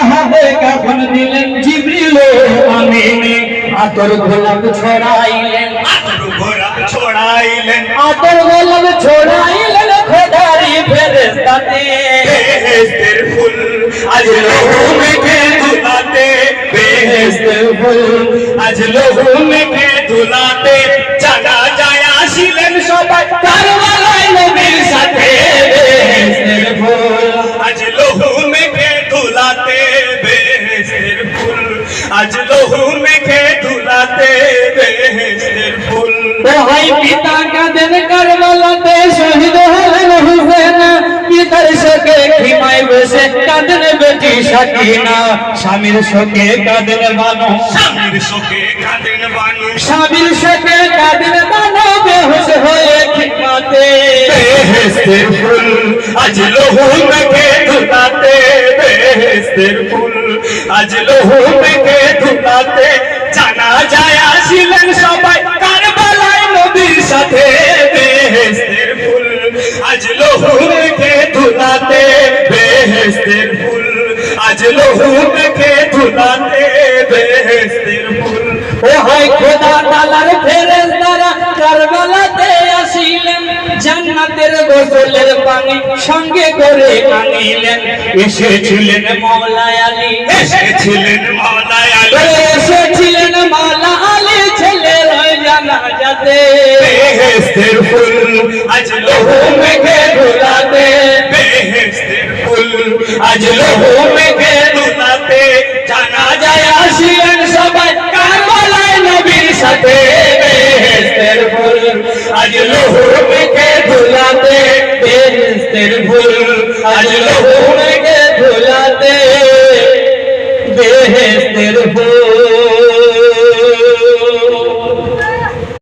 হাতে কাফন দিলেন জিবরিল আমিন আতর গোলাপ ছড়াইলেন আতর গোলাপ ছড়াইলেন খোদারি ফেরেশতাতে বেহেশতের ফুল আজ লহু মেখে ধুলাতে বেহেশতের ফুল আজ লহু মেখে ধুলাতে জানা যায় আসিলেন সবাই কারবালায় নবীর সাথে বেহেশতের ফুল আজ লহু মেখে ধুলাতে বেহেশতের ফুল আজ লহু মেখে ধুলাতে বেহেশতের ফুল ভাই পিতা কাঁদেন কারবালাতে শহীদ হলেন হুসেন পিতার শোকে খিমায় বসে কাঁদেন বেটি সাকিনা স্বামীর শোকে কাঁদেন বানু স্বামীর শোকে কাঁদেন বানু স্বামীর শোকে কাঁদেন বানু বেহুশ হয়ে খিমাতে বেহেশতের ফুল আজ লহু মেখে ধুলাতে বেহেশতের ফুল আজ লহু মেখে ধুলাতে জানা যায় আসিলেন সবাই কারবালায় নবীর সাথে বেহেশতের ফুল আজ লহু মেখে ধুলাতে বেহেশতের ফুল আজ লহু মেখে ধুলাতে বেহেশতের ফুল ও হয় খোদা তাআলার ফেরেশতারা কারবালাতে আসিলেন জান্নাতের গোসলের পানি সঙ্গে করে আনিলেন এসেছিলেন মাওলা আলী এসেছিলেন মাওলা আলী এসেছিলেন মাওলা আলী ছেলের জানাজাতে বেহেশতের ফুল আজ লহু মেখে ধুলাতে বেহেশতের ফুল আজ লহু মেখে ধুলাতে জানা যায় আসিলেন সবাই কারবালায় নবীর সাথে বেহেশতের ফুল আজ লহু মেখে ধুলাতে বেহেশতের ফুল আজ লহু